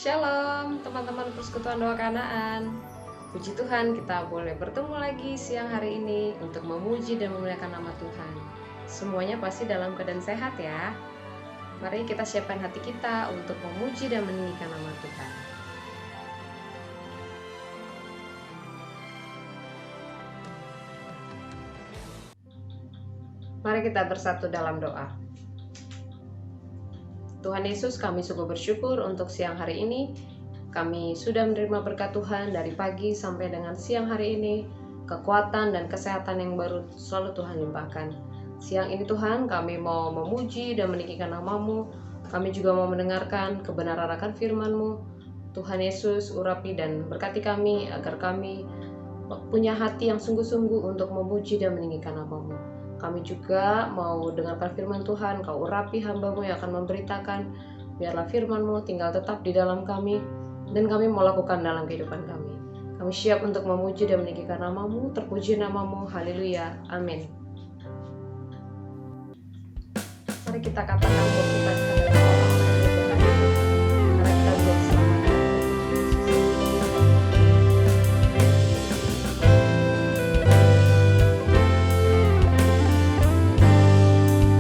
Shalom teman-teman Persekutuan Doa Kanaan. Puji Tuhan kita boleh bertemu lagi siang hari ini untuk memuji dan memuliakan nama Tuhan. Semuanya pasti dalam keadaan sehat ya. Mari kita siapkan hati kita untuk memuji dan meninggikan nama Tuhan. Mari kita bersatu dalam doa. Tuhan Yesus, kami sungguh bersyukur untuk siang hari ini. Kami sudah menerima berkat Tuhan dari pagi sampai dengan siang hari ini. Kekuatan dan kesehatan yang baru selalu Tuhan limpahkan. Siang ini Tuhan, kami mau memuji dan meninggikan nama-Mu. Kami juga mau mendengarkan kebenaran akan firman-Mu. Tuhan Yesus, urapi dan berkati kami agar kami punya hati yang sungguh-sungguh untuk memuji dan meninggikan nama-Mu. Kami juga mau dengarkan firman Tuhan, Kau urapi hamba-Mu yang akan memberitakan. Biarlah firman-Mu tinggal tetap di dalam kami, dan kami mau lakukan dalam kehidupan kami. Kami siap untuk memuji dan meninggikan nama-Mu, terpuji nama-Mu, haleluya, amin. Mari kita katakan bahwa kita adalah orang yang berdoa, karena kita buat selamat.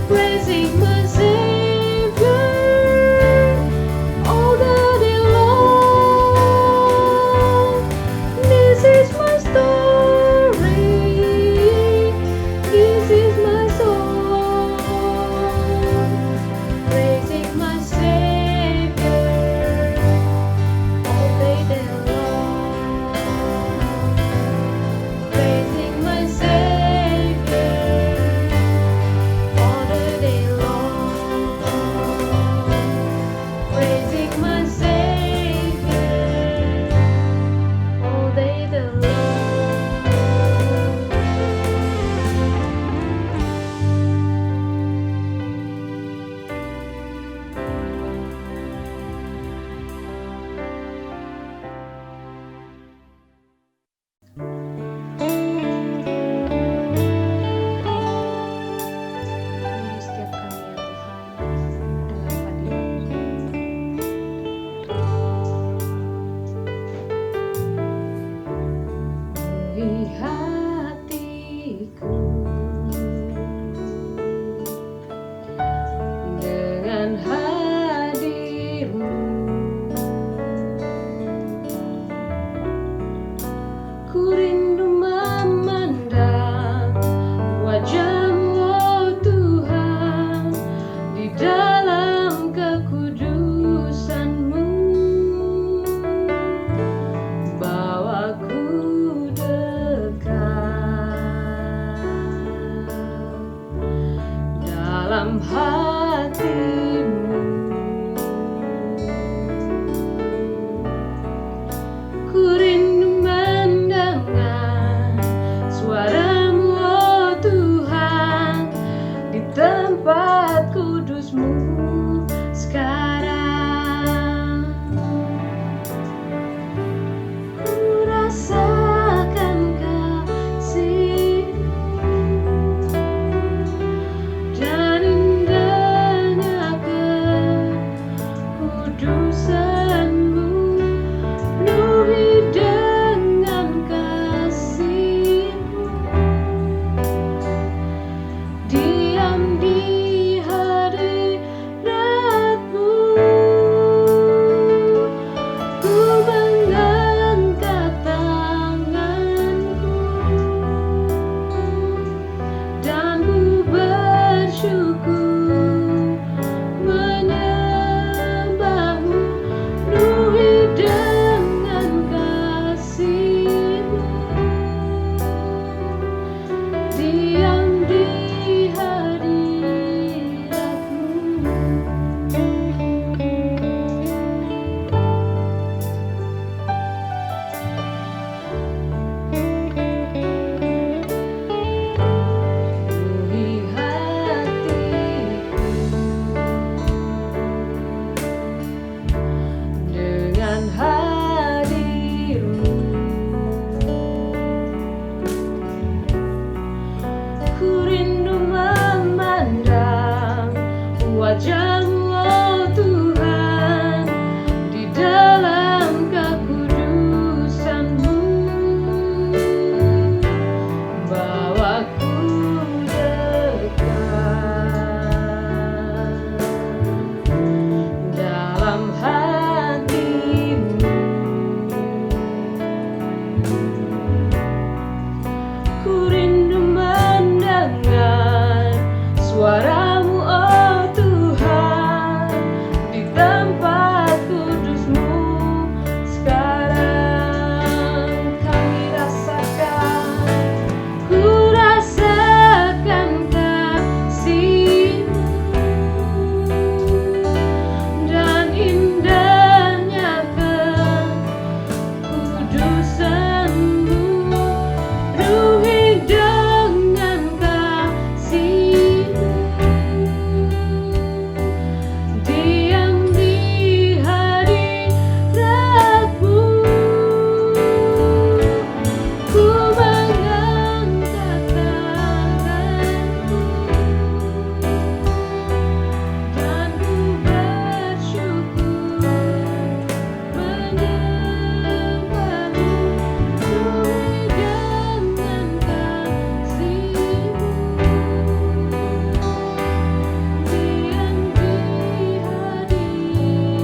Praising my wajah-Mu, oh Tuhan, di dalam kekudusan-Mu. Bawaku dekat dalam hati-Mu. Ku rindu mendengar suara-Mu, oh Tuhan, di tempat kudus-Mu. Sekarang kami rasakan, ku rasakan kasih-Mu dan indahnya kekudusan-Mu. Penuhi dengan kasih-Mu, diam di hadirat-Mu. Ku mengangkat tanganku dan ku bersyukur menyembah-Mu. Penuhi dengan kasih-Mu, diam di hadirat-Mu.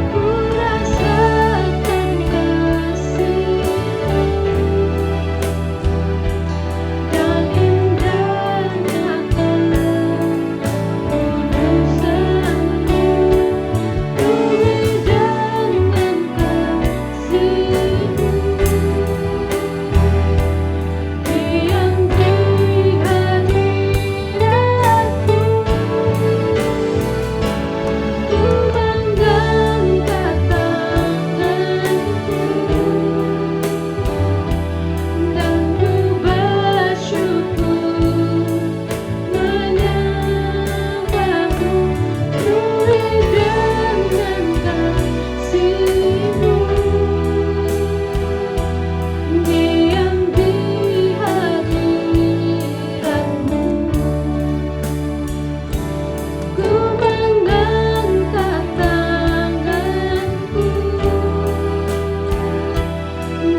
Ku rasakan kasih-Mu dan indahnya kekudusan-Mu. Penuhi dengan kasih-Mu, diam di hadirat-Mu. Ku mengangkat tanganku dan ku bersyukur menyembah-Mu. Penuhi dengan kasih-Mu, diam di hadirat-Mu. Ku mengangkat tanganku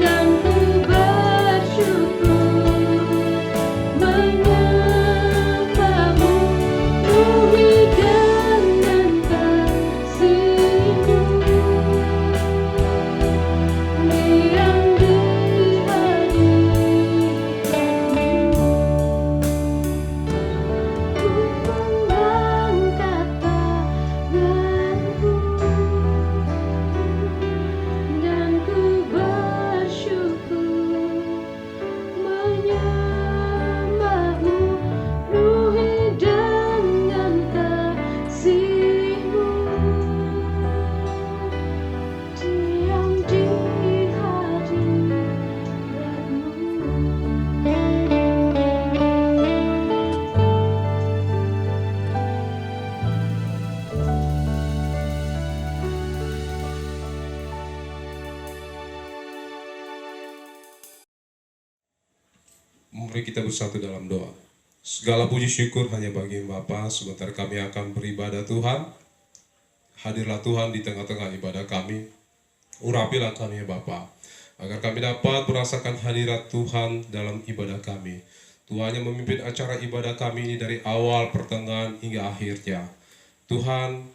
dan ku bersyukur menyembah-Mu. Penuhi dengan kasih-Mu, diam di hadirat-Mu. Ku mengangkat tanganku dan ku bersyukur menyembah-Mu. Penuhi dengan kasih-Mu, diam di hadirat-Mu. Mari kita bersatu dalam doa. Segala puji syukur hanya bagi Bapa. Sebentar kami akan beribadah Tuhan. Hadirlah Tuhan di tengah-tengah ibadah kami. Urapilah kami ya Bapa, agar kami dapat merasakan hadirat Tuhan dalam ibadah kami. Tuhan yang memimpin acara ibadah kami ini dari awal, pertengahan, hingga akhirnya. Tuhan,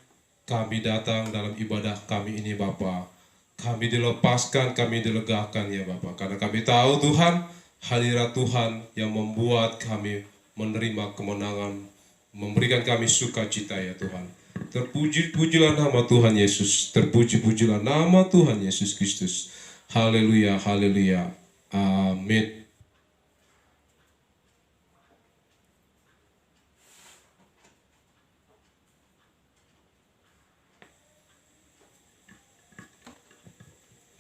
kami datang dalam ibadah kami ini Bapa. Kami dilepaskan, kami dilegakan ya Bapa. Karena kami tahu Tuhan, hadirat Tuhan yang membuat kami menerima kemenangan, memberikan kami sukacita ya Tuhan. Terpuji-pujilah nama Tuhan Yesus. Terpuji-pujilah nama Tuhan Yesus Kristus. Haleluya, haleluya. Amin.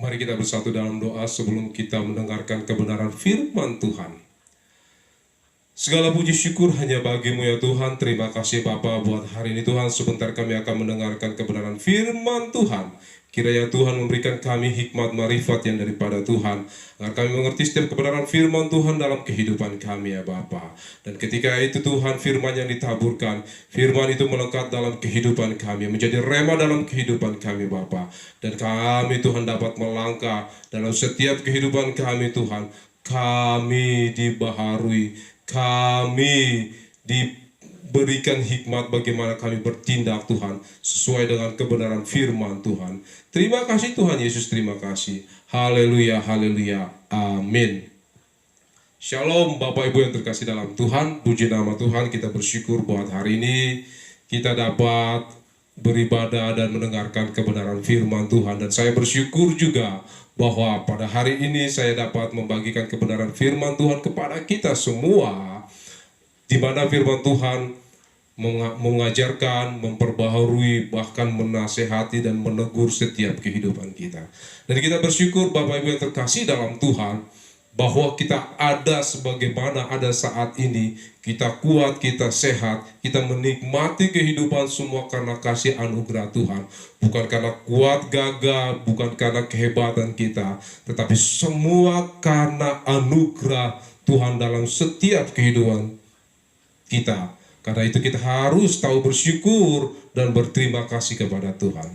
Mari kita bersatu dalam doa sebelum kita mendengarkan kebenaran firman Tuhan. Segala puji syukur hanya bagi-Mu ya Tuhan. Terima kasih Bapa buat hari ini Tuhan. Sebentar kami akan mendengarkan kebenaran firman Tuhan. Kiranya Tuhan memberikan kami hikmat marifat yang daripada Tuhan, agar kami mengerti setiap kebenaran firman Tuhan dalam kehidupan kami ya Bapa. Dan ketika itu Tuhan, firman yang ditaburkan, firman itu melekat dalam kehidupan kami, menjadi rema dalam kehidupan kami Bapa. Dan kami Tuhan dapat melangkah dalam setiap kehidupan kami Tuhan. Kami dibaharui, kami diberikan hikmat bagaimana kami bertindak Tuhan sesuai dengan kebenaran firman Tuhan. Terima kasih Tuhan Yesus, terima kasih. Haleluya, haleluya, amin. Shalom Bapak Ibu yang terkasih dalam Tuhan, puji nama Tuhan. Kita bersyukur buat hari ini kita dapat beribadah dan mendengarkan kebenaran firman Tuhan. Dan saya bersyukur juga bahwa pada hari ini saya dapat membagikan kebenaran firman Tuhan kepada kita semua, di mana firman Tuhan mengajarkan, memperbaharui, bahkan menasehati dan menegur setiap kehidupan kita. Dan kita bersyukur Bapak Ibu yang terkasih dalam Tuhan, bahwa kita ada sebagaimana ada saat ini, kita kuat, kita sehat, kita menikmati kehidupan semua karena kasih anugerah Tuhan. Bukan karena kuat gagah, bukan karena kehebatan kita, tetapi semua karena anugerah Tuhan dalam setiap kehidupan kita. Karena itu kita harus tahu bersyukur dan berterima kasih kepada Tuhan.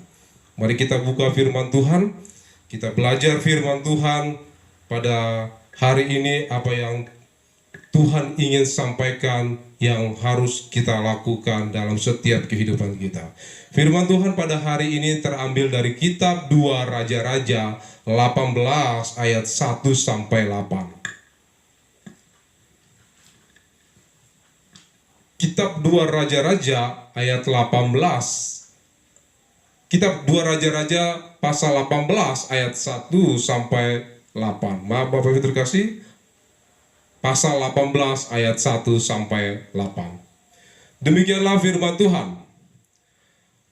Mari kita buka firman Tuhan, kita belajar firman Tuhan pada hari ini, apa yang Tuhan ingin sampaikan yang harus kita lakukan dalam setiap kehidupan kita. Firman Tuhan pada hari ini terambil dari kitab 2 Raja-Raja 18 ayat 1 sampai 8. Kitab 2 Raja-Raja ayat 18. Kitab 2 Raja-Raja pasal 18 ayat 1 sampai 8. Maaf Bapak Ibu terkasih, pasal 18 ayat 1 sampai 8. Demikianlah firman Tuhan.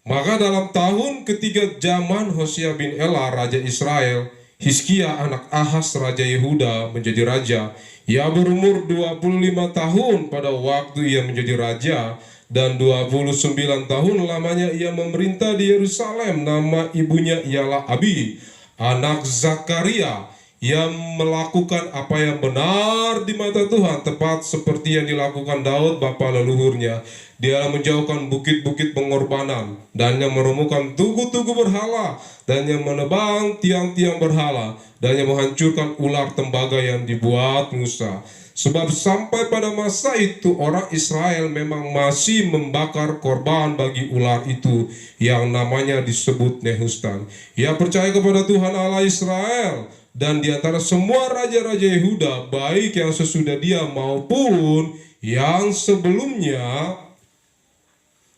Maka dalam tahun ketiga zaman Hosea bin Ela raja Israel, Hizkia anak Ahaz raja Yehuda menjadi raja. Ia berumur 25 tahun pada waktu ia menjadi raja, dan 29 tahun lamanya ia memerintah di Yerusalem. Nama ibunya ialah Abi, anak Zakaria. Ia melakukan apa yang benar di mata Tuhan, tepat seperti yang dilakukan Daud bapa leluhurnya. Dia menjauhkan bukit-bukit pengorbanan, dan yang merobohkan tugu-tugu berhala, dan yang menebang tiang-tiang berhala, dan yang menghancurkan ular tembaga yang dibuat Musa. Sebab sampai pada masa itu orang Israel memang masih membakar korban bagi ular itu yang namanya disebut Nehustan. Ia percaya kepada Tuhan Allah Israel, dan di antara semua raja-raja Yehuda, baik yang sesudah dia maupun yang sebelumnya,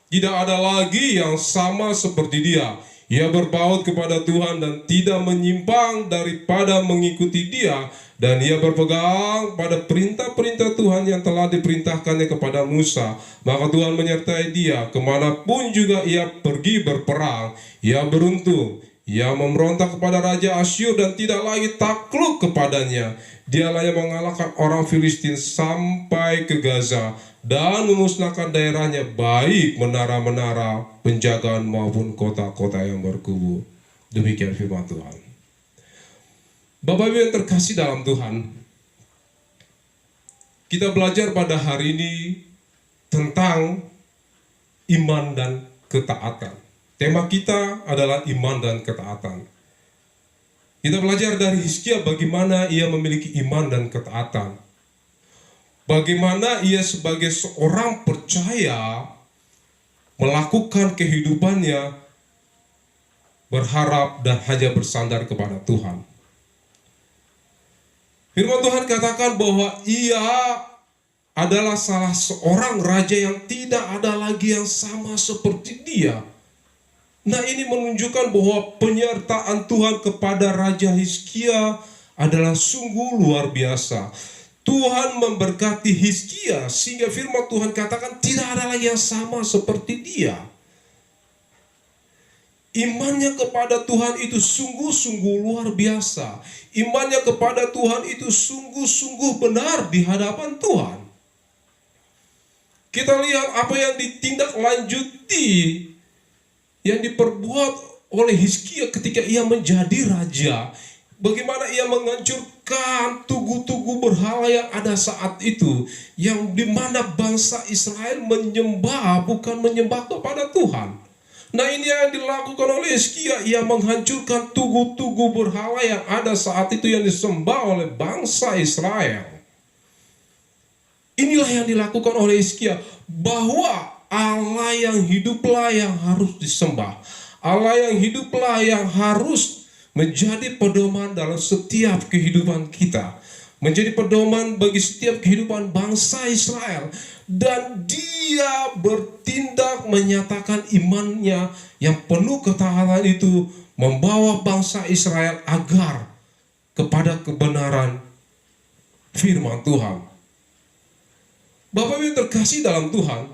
tidak ada lagi yang sama seperti dia. Ia berpaut kepada Tuhan dan tidak menyimpang daripada mengikuti dia. Dan ia berpegang pada perintah-perintah Tuhan yang telah diperintahkannya kepada Musa. Maka Tuhan menyertai dia kemanapun juga ia pergi berperang. Ia beruntung. Ia memberontak kepada Raja Asyur dan tidak lagi takluk kepadanya. Dialah yang mengalahkan orang Filistin sampai ke Gaza dan memusnahkan daerahnya, baik menara-menara penjagaan maupun kota-kota yang berkubu. Demikian firman Tuhan. Bapak Ibu yang terkasih dalam Tuhan, kita belajar pada hari ini tentang iman dan ketaatan. Tema kita adalah iman dan ketaatan. Kita belajar dari Hizkia bagaimana ia memiliki iman dan ketaatan. Bagaimana ia sebagai seorang percaya melakukan kehidupannya berharap dan hanya bersandar kepada Tuhan. Firman Tuhan katakan bahwa ia adalah salah seorang raja yang tidak ada lagi yang sama seperti dia. Nah, ini menunjukkan bahwa penyertaan Tuhan kepada Raja Hizkia adalah sungguh luar biasa. Tuhan memberkati Hizkia sehingga firman Tuhan katakan tidak ada lagi yang sama seperti dia. Imannya kepada Tuhan itu sungguh-sungguh luar biasa. Imannya kepada Tuhan itu sungguh-sungguh benar di hadapan Tuhan. Kita lihat apa yang ditindaklanjuti, yang diperbuat oleh Hizkia ketika ia menjadi raja. Bagaimana ia menghancurkan tugu-tugu berhala yang ada saat itu, yang dimana bangsa Israel menyembah bukan menyembah kepada Tuhan. Nah, ini yang dilakukan oleh Hizkia. Ia menghancurkan tugu-tugu berhala yang ada saat itu yang disembah oleh bangsa Israel. Inilah yang dilakukan oleh Hizkia, bahwa Allah yang hiduplah yang harus disembah. Allah yang hiduplah yang harus menjadi pedoman dalam setiap kehidupan kita, menjadi pedoman bagi setiap kehidupan bangsa Israel. Dan dia bertindak menyatakan imannya yang penuh ketaatan itu, membawa bangsa Israel agar kepada kebenaran firman Tuhan. Bapak Ibu terkasih dalam Tuhan,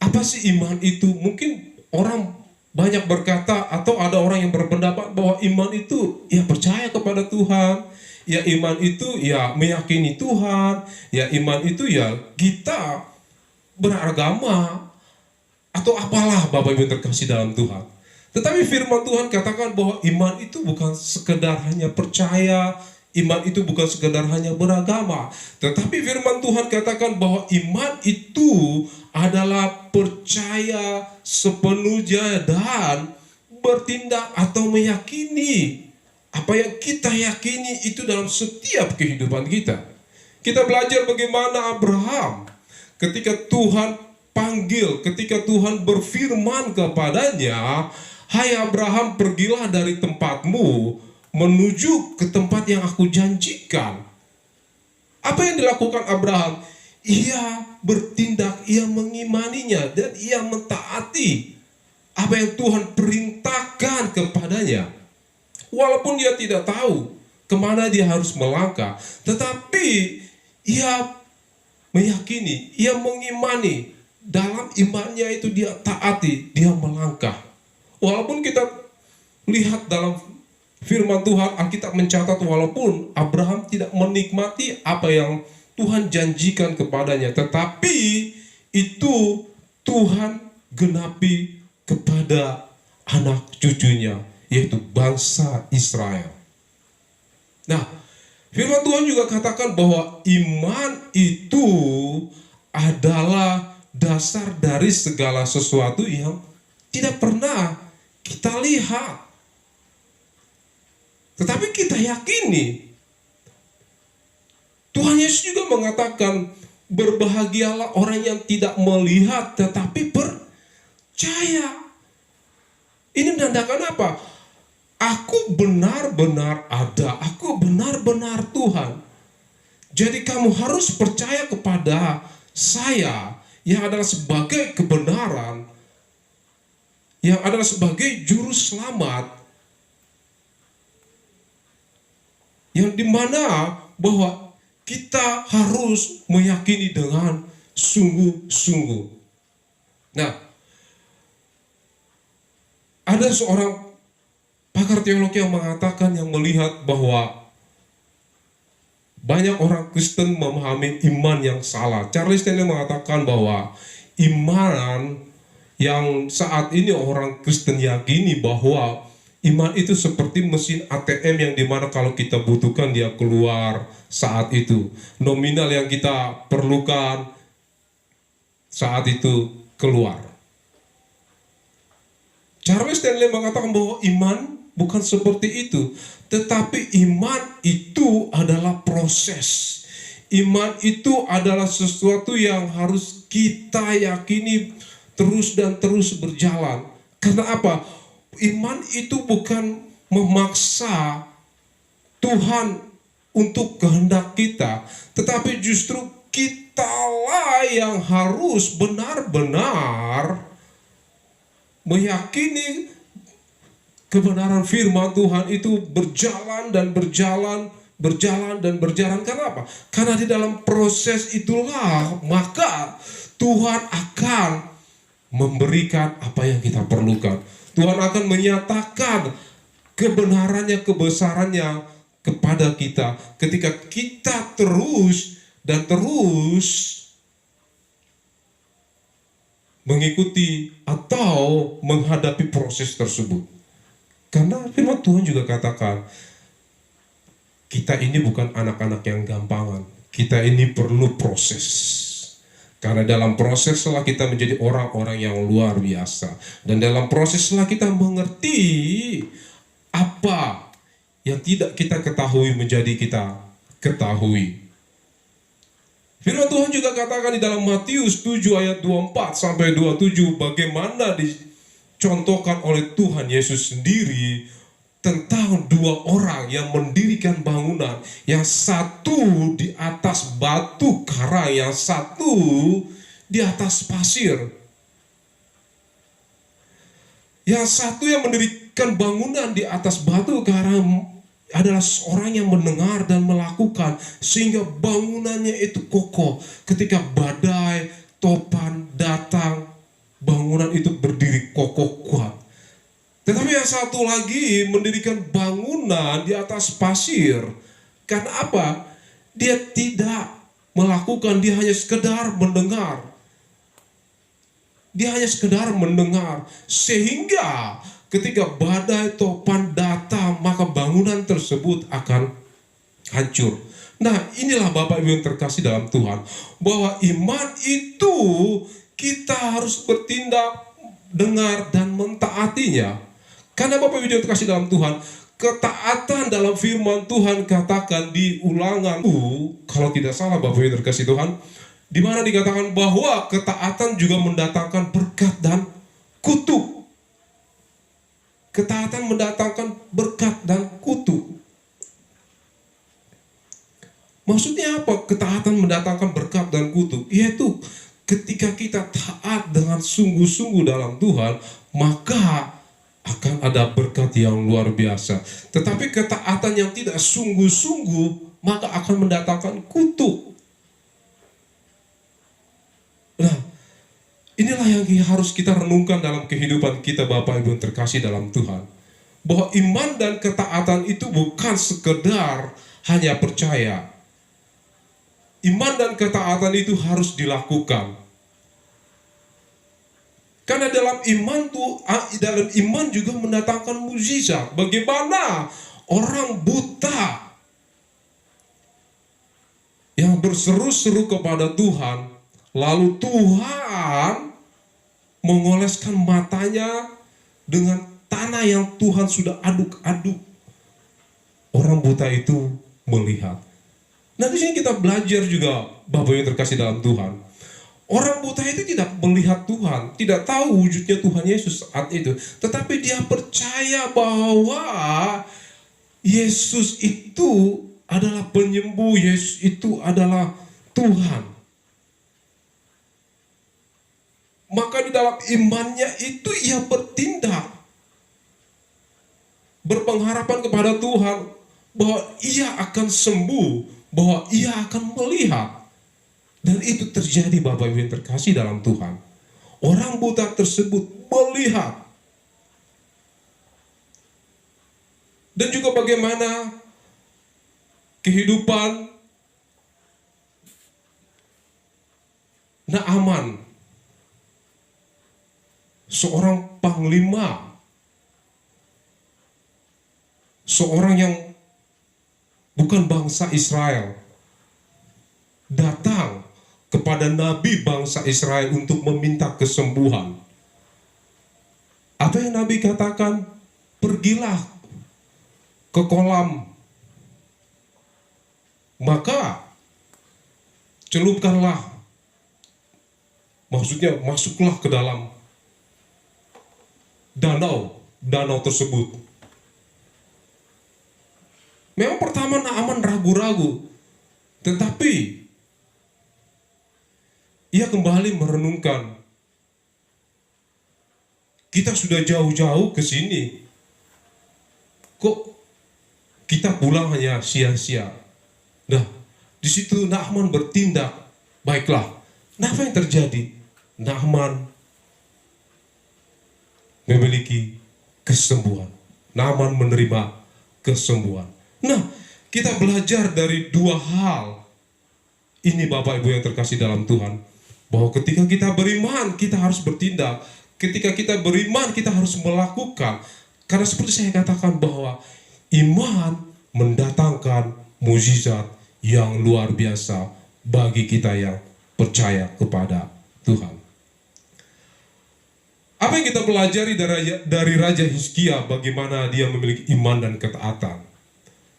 apa sih iman itu? Mungkin orang banyak berkata, atau ada orang yang berpendapat bahwa iman itu ya percaya kepada Tuhan, ya iman itu ya meyakini Tuhan, ya iman itu ya kita beragama, atau apalah Bapak Ibu terkasih dalam Tuhan. Tetapi firman Tuhan katakan bahwa iman itu bukan sekedar hanya percaya, iman itu bukan sekedar hanya beragama. Tetapi firman Tuhan katakan bahwa iman itu adalah percaya sepenuhnya dan bertindak atau meyakini apa yang kita yakini itu dalam setiap kehidupan kita. Kita belajar bagaimana Abraham ketika Tuhan panggil, ketika Tuhan berfirman kepadanya, "Hai Abraham, pergilah dari tempatmu menuju ke tempat yang aku janjikan." Apa yang dilakukan Abraham? Ia bertindak, ia mengimaninya, dan ia mentaati apa yang Tuhan perintahkan kepadanya. Walaupun dia tidak tahu kemana dia harus melangkah, tetapi ia meyakini, ia mengimani. Dalam imannya itu dia taati, dia melangkah. Walaupun kita lihat dalam firman Tuhan, Alkitab mencatat walaupun Abraham tidak menikmati apa yang Tuhan janjikan kepadanya, tetapi itu Tuhan genapi kepada anak cucunya, yaitu bangsa Israel. Nah, firman Tuhan juga katakan bahwa iman itu adalah dasar dari segala sesuatu yang tidak pernah kita lihat, tetapi kita yakini. Tuhan Yesus juga mengatakan, berbahagialah orang yang tidak melihat tetapi percaya. Ini menandakan apa? Aku benar-benar ada, aku benar-benar Tuhan. Jadi kamu harus percaya kepada saya yang adalah sebagai kebenaran, yang adalah sebagai juru selamat, yang dimana bahwa kita harus meyakini dengan sungguh-sungguh. Nah, ada seorang pakar teologi yang mengatakan, yang melihat bahwa banyak orang Kristen memahami iman yang salah. Charles Stanley mengatakan bahwa iman yang saat ini orang Kristen yakini bahwa iman itu seperti mesin ATM yang dimana kalau kita butuhkan dia keluar saat itu. Nominal yang kita perlukan saat itu keluar. Charles Stanley mengatakan bahwa iman bukan seperti itu. Tetapi iman itu adalah proses. Iman itu adalah sesuatu yang harus kita yakini terus dan terus berjalan. Karena apa? Iman itu bukan memaksa Tuhan untuk kehendak kita, tetapi justru kitalah yang harus benar-benar meyakini kebenaran firman Tuhan itu berjalan dan berjalan, berjalan dan berjalan. Karena apa? Karena di dalam proses itulah maka Tuhan akan memberikan apa yang kita perlukan. Tuhan akan menyatakan kebenarannya, kebesarannya kepada kita ketika kita terus dan terus mengikuti atau menghadapi proses tersebut. Karena firman Tuhan juga katakan, kita ini bukan anak-anak yang gampangan. Kita ini perlu proses. Karena dalam proses setelah kita menjadi orang-orang yang luar biasa. Dan dalam proses setelah kita mengerti apa yang tidak kita ketahui menjadi kita ketahui. Firman Tuhan juga katakan di dalam Matius 7 ayat 24 sampai 27 bagaimana dicontohkan oleh Tuhan Yesus sendiri tentang dua orang yang mendirikan bangunan, yang satu di atas batu karang, yang satu di atas pasir. Yang satu yang mendirikan bangunan di atas batu karang adalah seorang yang mendengar dan melakukan sehingga bangunannya itu kokoh. Ketika badai, topan datang, bangunan itu berdiri kokoh kuat. Tetapi yang satu lagi mendirikan bangunan di atas pasir. Karena apa? Dia tidak melakukan, dia hanya sekedar mendengar. Dia hanya sekedar mendengar. Sehingga ketika badai topan datang, maka bangunan tersebut akan hancur. Nah, inilah Bapak Ibu yang terkasih dalam Tuhan, bahwa iman itu kita harus bertindak, dengar dan mentaatinya. Karena Bapak Ibu yang terkasih dalam Tuhan, ketaatan dalam firman Tuhan katakan di Ulangan, kalau tidak salah Bapak Ibu yang terkasih Tuhan, di mana dikatakan bahwa ketaatan juga mendatangkan berkat dan kutuk. Ketaatan mendatangkan berkat dan kutuk. Maksudnya apa? Ketaatan mendatangkan berkat dan kutuk, yaitu ketika kita taat dengan sungguh-sungguh dalam Tuhan, maka akan ada berkat yang luar biasa. Tetapi ketaatan yang tidak sungguh-sungguh, maka akan mendatangkan kutuk. Nah, inilah yang harus kita renungkan dalam kehidupan kita Bapak Ibu yang terkasih dalam Tuhan. Bahwa iman dan ketaatan itu bukan sekedar hanya percaya. Iman dan ketaatan itu harus dilakukan. Karena dalam iman juga mendatangkan mukjizat. Bagaimana orang buta yang berseru-seru kepada Tuhan, lalu Tuhan mengoleskan matanya dengan tanah yang Tuhan sudah aduk-aduk. Orang buta itu melihat. Nah, di sini kita belajar juga Bapak yang terkasih dalam Tuhan. Orang buta itu tidak melihat Tuhan, tidak tahu wujudnya Tuhan Yesus saat itu. Tetapi dia percaya bahwa Yesus itu adalah penyembuh, Yesus itu adalah Tuhan. Maka di dalam imannya itu ia bertindak. Berpengharapan kepada Tuhan bahwa ia akan sembuh, bahwa ia akan melihat. Dan itu terjadi Bapak Ibu yang terkasih dalam Tuhan. Orang buta tersebut melihat. Dan juga bagaimana kehidupan Naaman, seorang panglima, seorang yang bukan bangsa Israel, datang kepada Nabi bangsa Israel untuk meminta kesembuhan. Apa yang Nabi katakan? Pergilah ke kolam, maka celupkanlah, maksudnya masuklah ke dalam danau tersebut. Memang pertama Naaman ragu-ragu, tetapi ia kembali merenungkan, kita sudah jauh-jauh ke sini, kok kita pulang hanya sia-sia. Nah, di situ Naaman bertindak, baiklah. Nah, apa yang terjadi? Naaman memiliki kesembuhan. Naaman menerima kesembuhan. Nah, kita belajar dari dua hal ini Bapak Ibu yang terkasih dalam Tuhan. Bahwa ketika kita beriman, kita harus bertindak. Ketika kita beriman, kita harus melakukan. Karena seperti saya katakan bahwa iman mendatangkan mukjizat yang luar biasa bagi kita yang percaya kepada Tuhan. Apa yang kita pelajari dari Raja Hizkia, bagaimana dia memiliki iman dan ketaatan?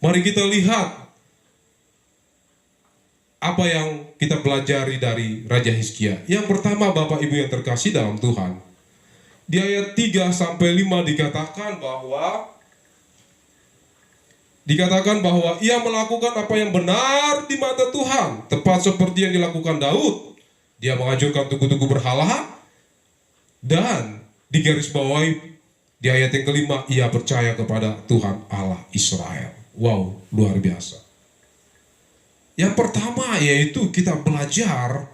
Mari kita lihat apa yang kita pelajari dari Raja Hizkia. Yang pertama, Bapak Ibu yang terkasih dalam Tuhan, di ayat 3-5 dikatakan bahwa ia melakukan apa yang benar di mata Tuhan, tepat seperti yang dilakukan Daud. Dia menghancurkan tugu-tugu berhala, dan digarisbawahi di ayat yang kelima, ia percaya kepada Tuhan Allah Israel. Wow, luar biasa. Yang pertama yaitu kita belajar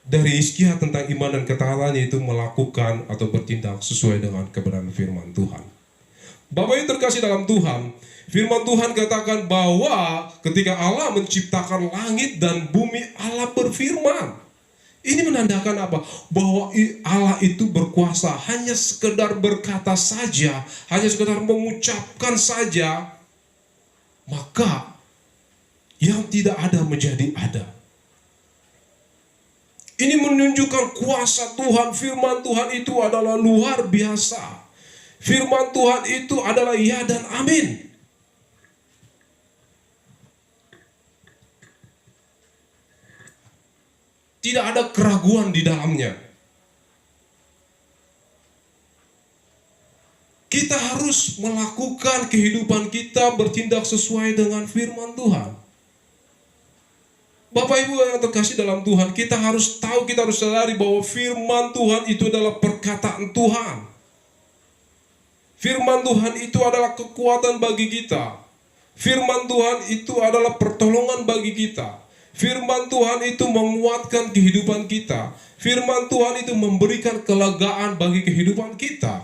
dari Hizkia tentang iman dan ketaatan, yaitu melakukan atau bertindak sesuai dengan kebenaran firman Tuhan. Bapak yang terkasih dalam Tuhan, firman Tuhan katakan bahwa ketika Allah menciptakan langit dan bumi, Allah berfirman. Ini menandakan apa? Bahwa Allah itu berkuasa, hanya sekedar berkata saja, hanya sekedar mengucapkan saja, maka yang tidak ada menjadi ada. Ini menunjukkan kuasa Tuhan. Firman Tuhan itu adalah luar biasa. Firman Tuhan itu adalah ya dan amin. Tidak ada keraguan di dalamnya. Kita harus melakukan kehidupan kita bertindak sesuai dengan firman Tuhan. Bapak Ibu yang terkasih dalam Tuhan, kita harus tahu, kita harus sadari bahwa firman Tuhan itu adalah perkataan Tuhan. Firman Tuhan itu adalah kekuatan bagi kita. Firman Tuhan itu adalah pertolongan bagi kita. Firman Tuhan itu menguatkan kehidupan kita. Firman Tuhan itu memberikan kelegaan bagi kehidupan kita.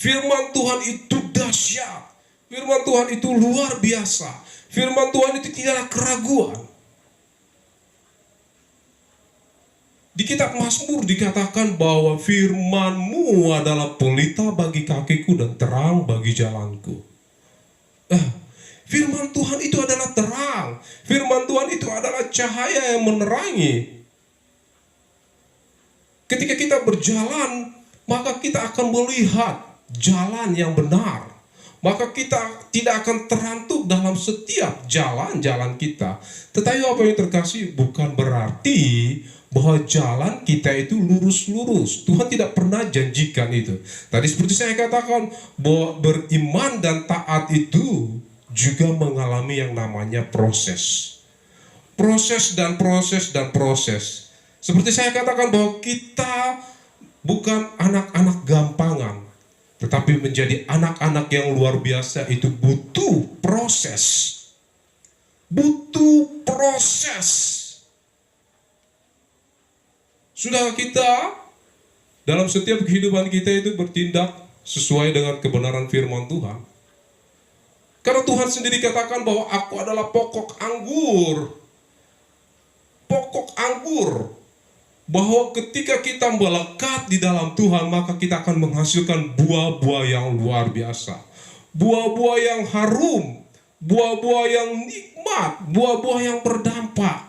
Firman Tuhan itu dahsyat. Firman Tuhan itu luar biasa. Firman Tuhan itu tidak ada keraguan. Di kitab Mazmur dikatakan bahwa firman-Mu adalah pelita bagi kakiku dan terang bagi jalanku. Firman Tuhan itu adalah terang. Firman Tuhan itu adalah cahaya yang menerangi. Ketika kita berjalan, maka kita akan melihat jalan yang benar. Maka kita tidak akan terantuk dalam setiap jalan-jalan kita. Tetapi apa yang terkasih, bukan berarti bahwa jalan kita itu lurus-lurus. Tuhan tidak pernah janjikan itu. Tadi seperti saya katakan, bahwa beriman dan taat itu juga mengalami yang namanya proses. Proses dan proses dan proses. Seperti saya katakan bahwa kita bukan anak-anak gampangan, tetapi menjadi anak-anak yang luar biasa itu butuh proses. Butuh proses. Sudah kita dalam setiap kehidupan kita itu bertindak sesuai dengan kebenaran firman Tuhan. Karena Tuhan sendiri katakan bahwa aku adalah pokok anggur. Pokok anggur. Bahwa ketika kita melekat di dalam Tuhan, maka kita akan menghasilkan buah-buah yang luar biasa. Buah-buah yang harum. Buah-buah yang nikmat. Buah-buah yang berdampak.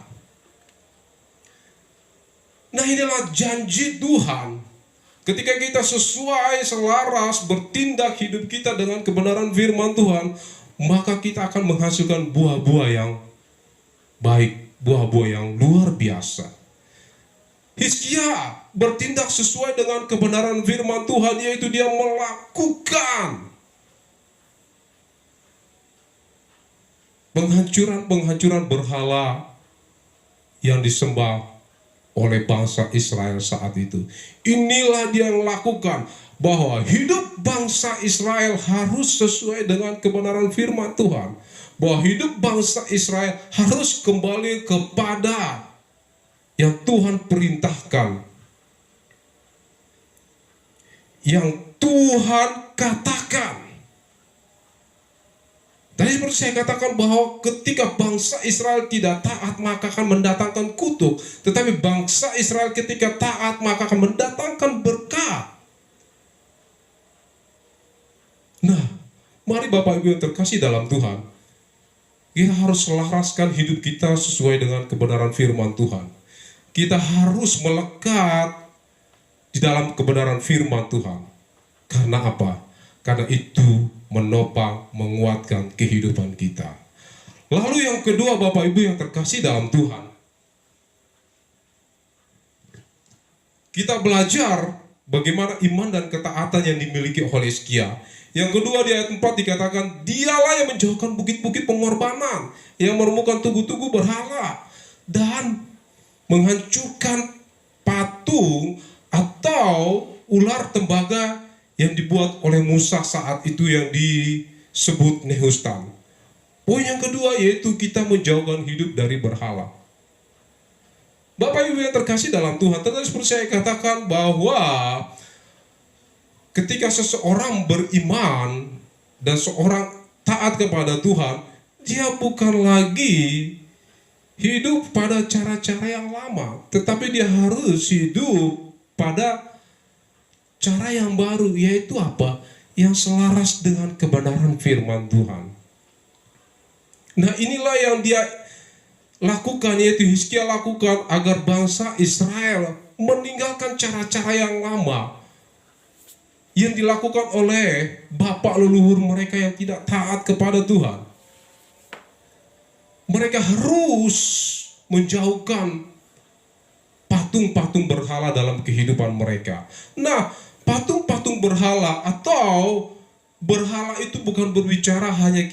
Nah, inilah janji Tuhan. Ketika kita sesuai, selaras, bertindak hidup kita dengan kebenaran firman Tuhan, maka kita akan menghasilkan buah-buah yang baik, buah-buah yang luar biasa. Hizkia bertindak sesuai dengan kebenaran firman Tuhan, yaitu dia melakukan penghancuran berhala yang disembah oleh bangsa Israel saat itu. Inilah dia yang lakukan, bahwa hidup bangsa Israel harus sesuai dengan kebenaran firman Tuhan. Bahwa hidup bangsa Israel harus kembali kepada yang Tuhan perintahkan. Yang Tuhan katakan. Tadi seperti saya katakan bahwa ketika bangsa Israel tidak taat maka akan mendatangkan kutuk. Tetapi bangsa Israel ketika taat maka akan mendatangkan berkat. Nah, mari Bapak Ibu yang terkasih dalam Tuhan, kita harus selaraskan hidup kita sesuai dengan kebenaran firman Tuhan. Kita harus melekat di dalam kebenaran firman Tuhan. Karena apa? Karena itu menopang, menguatkan kehidupan kita. Lalu yang kedua Bapak Ibu yang terkasih dalam Tuhan, kita belajar bagaimana iman dan ketaatan yang dimiliki oleh Hizkia. Yang kedua di ayat 4 dikatakan, dialah yang menjauhkan bukit-bukit pengorbanan, yang meremukkan tugu-tugu berhala, dan menghancurkan patung atau ular tembaga yang dibuat oleh Musa saat itu yang disebut Nehustan. Poin yang kedua yaitu kita menjauhkan hidup dari berhala. Bapak Ibu yang terkasih dalam Tuhan, tadi seperti saya katakan bahwa ketika seseorang beriman dan seorang taat kepada Tuhan, dia bukan lagi hidup pada cara-cara yang lama, tetapi dia harus hidup pada cara yang baru, yaitu apa? Yang selaras dengan kebenaran firman Tuhan. Nah, inilah yang dia lakukan, yaitu Hizkia lakukan agar bangsa Israel meninggalkan cara-cara yang lama yang dilakukan oleh bapak leluhur mereka yang tidak taat kepada Tuhan. Mereka harus menjauhkan patung-patung berhala dalam kehidupan mereka. Nah, patung-patung berhala atau berhala itu bukan berbicara hanya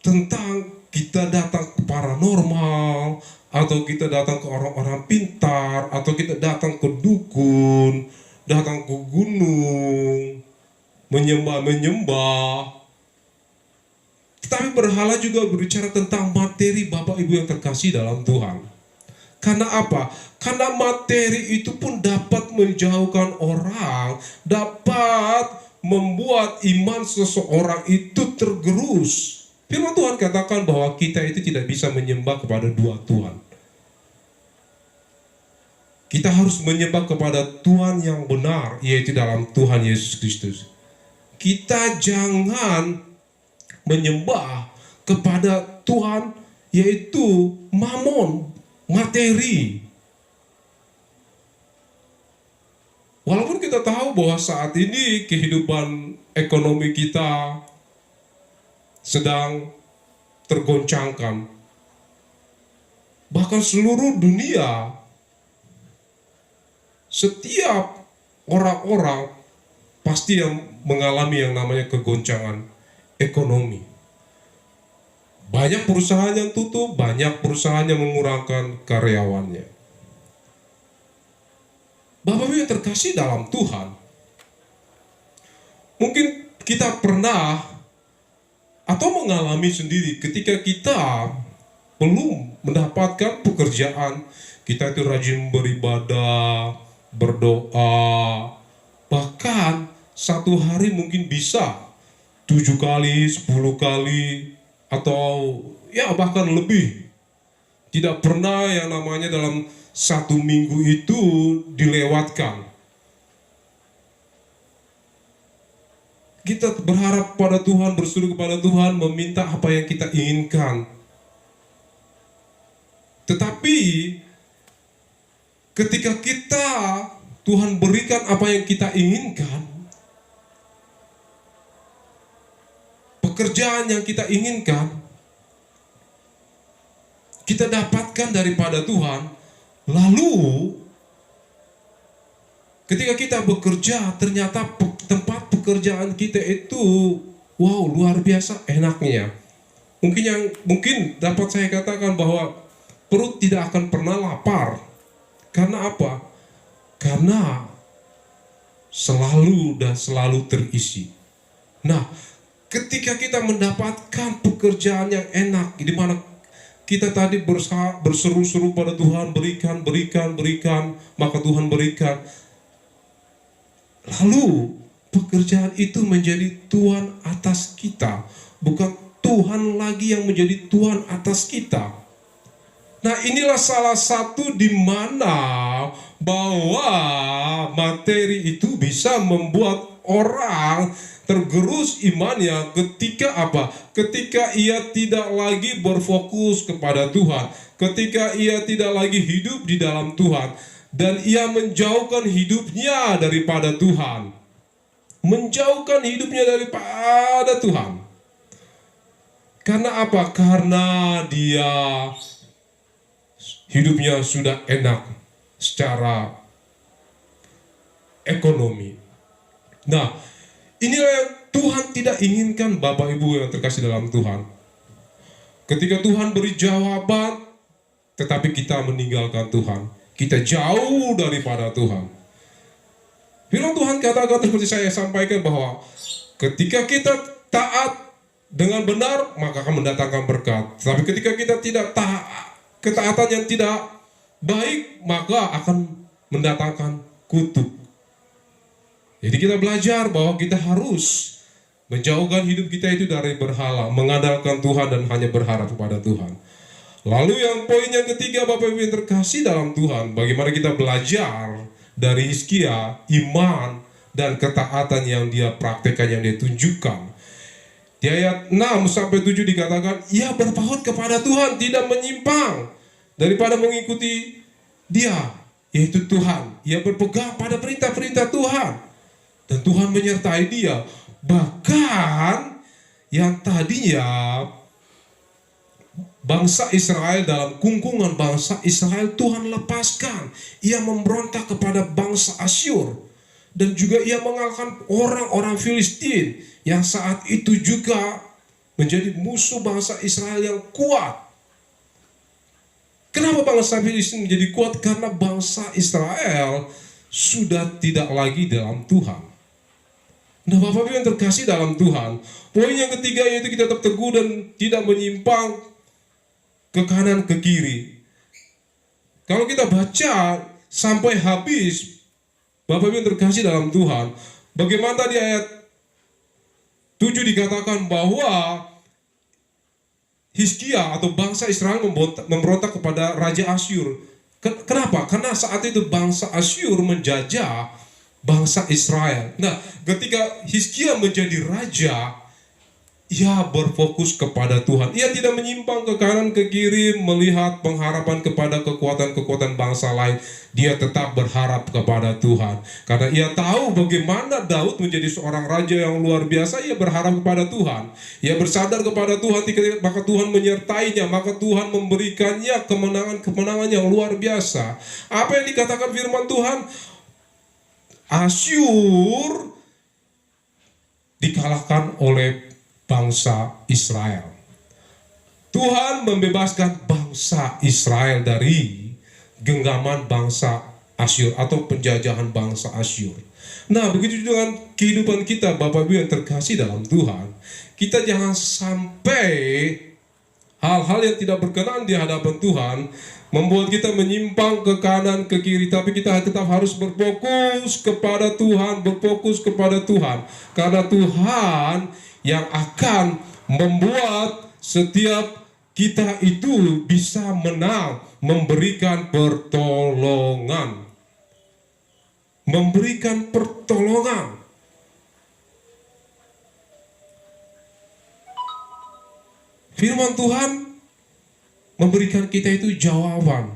tentang kita datang ke paranormal, atau kita datang ke orang-orang pintar, atau kita datang ke dukun, datang ke gunung, menyembah. Tetapi berhala juga berbicara tentang materi Bapak Ibu yang terkasih dalam Tuhan. Karena apa? Karena materi itu pun dapat menjauhkan orang, dapat membuat iman seseorang itu tergerus. Firman Tuhan katakan bahwa kita itu tidak bisa menyembah kepada dua Tuhan. Kita harus menyembah kepada Tuhan yang benar, yaitu dalam Tuhan Yesus Kristus. Kita jangan menyembah kepada Tuhan, yaitu mamon, materi. Walaupun kita tahu bahwa saat ini kehidupan ekonomi kita sedang tergoncangkan, bahkan seluruh dunia, setiap orang-orang pasti yang mengalami yang namanya kegoncangan ekonomi. Banyak perusahaan yang tutup, banyak perusahaan yang mengurangkan karyawannya. Bapak Ibu yang terkasih dalam Tuhan, mungkin kita pernah atau mengalami sendiri ketika kita belum mendapatkan pekerjaan, kita itu rajin beribadah, berdoa, bahkan satu hari mungkin bisa 7 kali, 10 kali, atau ya bahkan lebih. Tidak pernah yang namanya dalam satu minggu itu dilewatkan. Kita berharap pada Tuhan, berseru kepada Tuhan, meminta apa yang kita inginkan. Tetapi ketika Tuhan berikan apa yang kita inginkan, pekerjaan yang kita inginkan, kita dapatkan daripada Tuhan, lalu ketika kita bekerja, ternyata tempat pekerjaan kita itu, wow, luar biasa enaknya. Mungkin dapat saya katakan bahwa perut tidak akan pernah lapar. Karena apa? Karena selalu terisi. Nah, ketika kita mendapatkan pekerjaan yang enak, di mana kita tadi berseru-seru pada Tuhan, berikan, maka Tuhan berikan. Lalu pekerjaan itu menjadi Tuhan atas kita, bukan Tuhan lagi yang menjadi Tuhan atas kita. Nah, inilah salah satu di mana bahwa materi itu bisa membuat orang tergerus imannya ketika apa? Ketika ia tidak lagi berfokus kepada Tuhan, ketika ia tidak lagi hidup di dalam Tuhan, dan ia menjauhkan hidupnya daripada Tuhan. Menjauhkan hidupnya daripada Tuhan. Karena apa? Karena dia hidupnya sudah enak secara ekonomi. Nah, inilah yang Tuhan tidak inginkan, Bapak Ibu yang terkasih dalam Tuhan. Ketika Tuhan beri jawaban, tetapi kita meninggalkan Tuhan, kita jauh daripada Tuhan. Firman Tuhan katakan seperti saya sampaikan bahwa ketika kita taat dengan benar, maka akan mendatangkan berkat. Tapi ketika kita tidak taat, ketaatan yang tidak baik, maka akan mendatangkan kutuk. Jadi kita belajar bahwa kita harus menjauhkan hidup kita itu dari berhala, mengandalkan Tuhan dan hanya berharap kepada Tuhan. Lalu yang poin yang ketiga, Bapak Ibu yang terkasih dalam Tuhan, bagaimana kita belajar dari Hizkia, iman dan ketaatan yang dia praktekkan, yang dia tunjukkan. Di ayat 6-7 dikatakan, ia berpaut kepada Tuhan, tidak menyimpang daripada mengikuti dia, yaitu Tuhan. Ia berpegang pada perintah-perintah Tuhan, dan Tuhan menyertai dia. Bahkan yang tadinya bangsa Israel dalam kungkungan bangsa Israel, Tuhan lepaskan. Ia memberontak kepada bangsa Asyur, dan juga ia mengalahkan orang-orang Filistin yang saat itu juga menjadi musuh bangsa Israel yang kuat. Kenapa bangsa Filistin menjadi kuat? Karena bangsa Israel sudah tidak lagi dalam Tuhan. Nah, Bapak Ibu yang terkasih dalam Tuhan, poin yang ketiga yaitu kita tetap teguh dan tidak menyimpang ke kanan ke kiri. Kalau kita baca sampai habis, Bapak Ibu yang terkasih dalam Tuhan, bagaimana tadi ayat 7 dikatakan bahwa Hizkia atau bangsa Israel memberontak kepada Raja Asyur. Kenapa? Karena saat itu bangsa Asyur menjajah bangsa Israel. Nah, ketika Hizkia menjadi raja, ia berfokus kepada Tuhan. Ia tidak menyimpang ke kanan ke kiri melihat pengharapan kepada kekuatan-kekuatan bangsa lain. Dia tetap berharap kepada Tuhan. Karena ia tahu bagaimana Daud menjadi seorang raja yang luar biasa. Ia berharap kepada Tuhan. Ia bersandar kepada Tuhan, maka Tuhan menyertainya. Maka Tuhan memberikannya kemenangan-kemenangan yang luar biasa. Apa yang dikatakan firman Tuhan? Asyur dikalahkan oleh bangsa Israel. Tuhan membebaskan bangsa Israel dari genggaman bangsa Asyur atau penjajahan bangsa Asyur. Nah, begitu dengan kehidupan kita, Bapak Ibu yang terkasih dalam Tuhan. Kita jangan sampai hal-hal yang tidak berkenan di hadapan Tuhan membuat kita menyimpang ke kanan, ke kiri. Tapi kita tetap harus berfokus kepada Tuhan, berfokus kepada Tuhan. Karena Tuhan yang akan membuat setiap kita itu bisa menang, memberikan pertolongan. Memberikan pertolongan. Firman Tuhan memberikan kita itu jawaban.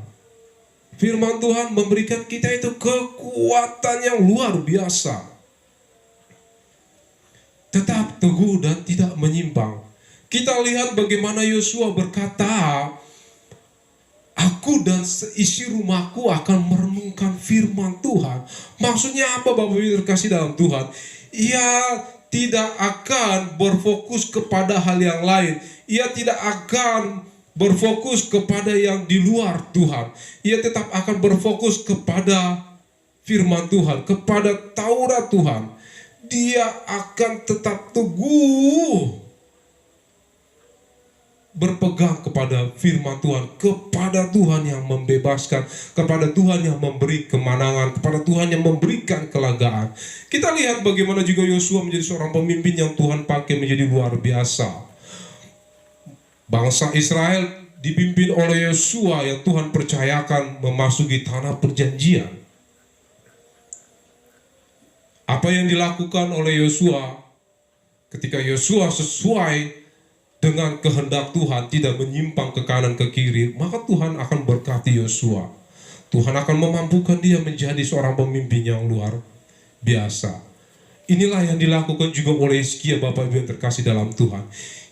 Firman Tuhan memberikan kita itu kekuatan yang luar biasa. Tetap teguh dan tidak menyimpang. Kita lihat bagaimana Yosua berkata, aku dan seisi rumahku akan merenungkan firman Tuhan. Maksudnya apa, Bapak Ibu terkasih dalam Tuhan? Ia tidak akan berfokus kepada hal yang lain. Ia tidak akan berfokus kepada yang di luar Tuhan. Ia tetap akan berfokus kepada firman Tuhan, kepada Taurat Tuhan. Dia akan tetap teguh berpegang kepada firman Tuhan, kepada Tuhan yang membebaskan, kepada Tuhan yang memberi kemenangan, kepada Tuhan yang memberikan kelegaan. Kita lihat bagaimana juga Yosua menjadi seorang pemimpin yang Tuhan pakai menjadi luar biasa. Bangsa Israel dipimpin oleh Yosua yang Tuhan percayakan memasuki tanah perjanjian. Apa yang dilakukan oleh Yosua ketika Yosua sesuai dengan kehendak Tuhan, tidak menyimpang ke kanan ke kiri, maka Tuhan akan berkati Yosua. Tuhan akan memampukan dia menjadi seorang pemimpin yang luar biasa. Inilah yang dilakukan juga oleh Hizkia, Bapak Ibu yang terkasih dalam Tuhan.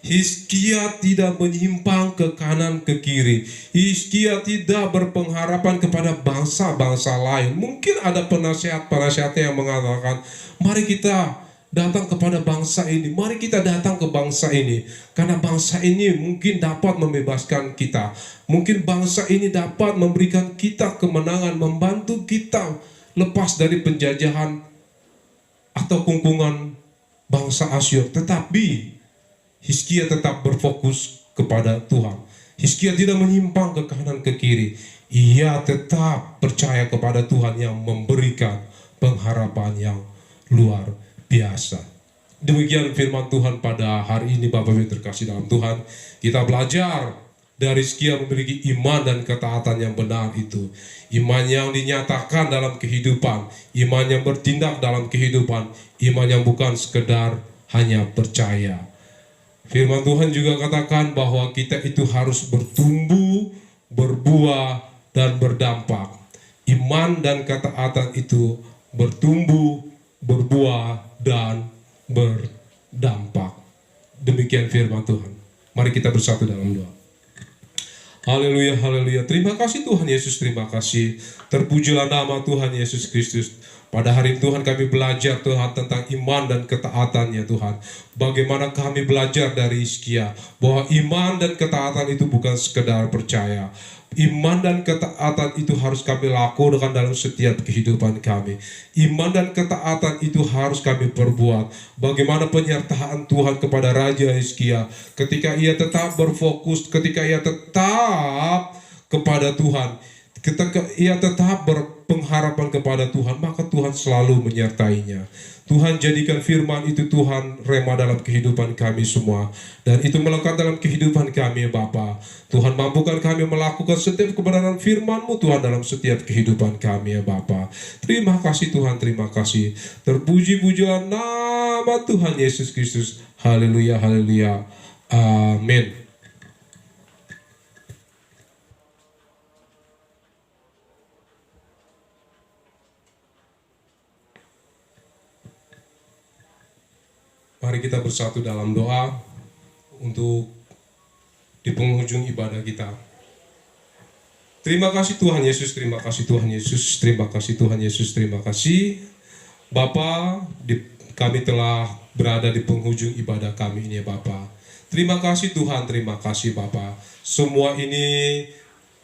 Hizkia tidak menyimpang ke kanan ke kiri. Hizkia tidak berpengharapan kepada bangsa-bangsa lain. Mungkin ada penasihat-penasihat yang mengatakan, mari kita datang kepada bangsa ini, mari kita datang ke bangsa ini, karena bangsa ini mungkin dapat membebaskan kita, mungkin bangsa ini dapat memberikan kita kemenangan, membantu kita lepas dari penjajahan atau kungkungan bangsa Asyur. Tetapi Hizkia tetap berfokus kepada Tuhan. Hizkia tidak menyimpang ke kanan ke kiri. Ia tetap percaya kepada Tuhan yang memberikan pengharapan yang luar biasa. Demikian firman Tuhan pada hari ini, Bapak Ibu terkasih dalam Tuhan. Kita belajar dari Hizkia memiliki iman dan ketaatan yang benar itu. Iman yang dinyatakan dalam kehidupan, iman yang bertindak dalam kehidupan, iman yang bukan sekedar hanya percaya. Firman Tuhan juga katakan bahwa kita itu harus bertumbuh, berbuah, dan berdampak. Iman dan ketaatan itu bertumbuh, berbuah, dan berdampak. Demikian firman Tuhan. Mari kita bersatu dalam doa. Haleluya, haleluya. Terima kasih Tuhan Yesus, terima kasih. Terpujilah nama Tuhan Yesus Kristus. Pada hari ini Tuhan kami belajar Tuhan tentang iman dan ketaatannya Tuhan. Bagaimana kami belajar dari Hizkia bahwa iman dan ketaatan itu bukan sekedar percaya. Iman dan ketaatan itu harus kami lakukan dalam setiap kehidupan kami. Iman dan ketaatan itu harus kami perbuat. Bagaimana penyertaan Tuhan kepada Raja Hizkia ketika ia tetap berfokus, ketika ia tetap kepada Tuhan, ketika ia tetap berpengharapan kepada Tuhan, maka Tuhan selalu menyertainya. Tuhan jadikan firman itu Tuhan rema dalam kehidupan kami semua. Dan itu melekat dalam kehidupan kami Bapa. Tuhan mampukan kami melakukan setiap kebenaran firman-Mu Tuhan dalam setiap kehidupan kami ya Bapa. Terima kasih Tuhan, terima kasih. Terpuji-pujilah nama Tuhan Yesus Kristus. Haleluya, haleluya. Amin. Mari kita bersatu dalam doa untuk di penghujung ibadah kita. Terima kasih Tuhan Yesus, terima kasih Tuhan Yesus, terima kasih Tuhan Yesus, terima kasih. Bapa, kami telah berada di penghujung ibadah kami ini Bapa. Terima kasih Tuhan, terima kasih Bapa. Semua ini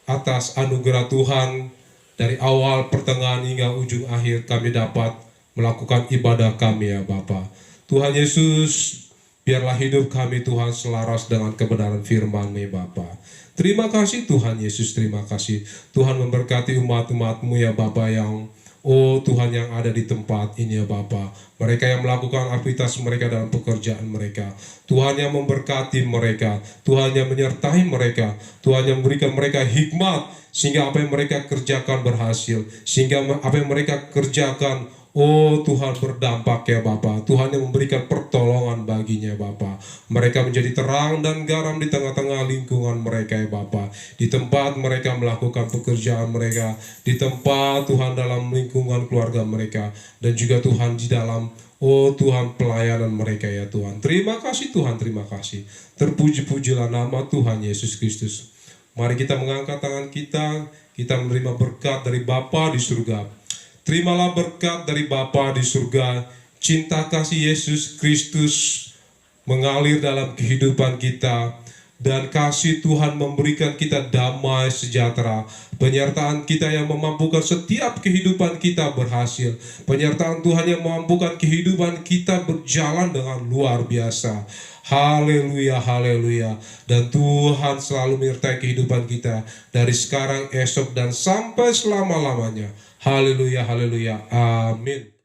atas anugerah Tuhan, dari awal, pertengahan hingga ujung akhir kami dapat melakukan ibadah kami ya Bapa. Tuhan Yesus, biarlah hidup kami Tuhan selaras dengan kebenaran firman-Mu Bapa. Terima kasih Tuhan Yesus, terima kasih. Tuhan memberkati umat-umat-Mu ya Bapa yang Tuhan yang ada di tempat ini ya Bapa. Mereka yang melakukan aktivitas mereka dalam pekerjaan mereka. Tuhan yang memberkati mereka. Tuhan yang menyertai mereka. Tuhan yang memberikan mereka hikmat sehingga apa yang mereka kerjakan berhasil. Sehingga apa yang mereka kerjakan Tuhan berdampak ya Bapa. Tuhan yang memberikan pertolongan baginya Bapa. Mereka menjadi terang dan garam di tengah-tengah lingkungan mereka ya Bapa. Di tempat mereka melakukan pekerjaan mereka, di tempat Tuhan dalam lingkungan keluarga mereka, dan juga Tuhan di dalam Tuhan pelayanan mereka ya Tuhan. Terima kasih Tuhan, terima kasih. Terpuji-pujilah nama Tuhan Yesus Kristus. Mari kita mengangkat tangan kita menerima berkat dari Bapa di surga. Terimalah berkat dari Bapa di surga, cinta kasih Yesus Kristus mengalir dalam kehidupan kita, dan kasih Tuhan memberikan kita damai sejahtera, penyertaan kita yang memampukan setiap kehidupan kita berhasil, penyertaan Tuhan yang memampukan kehidupan kita berjalan dengan luar biasa. Haleluya, haleluya. Dan Tuhan selalu menyertai kehidupan kita dari sekarang, esok, dan sampai selama-lamanya. Haleluya, haleluya, amin.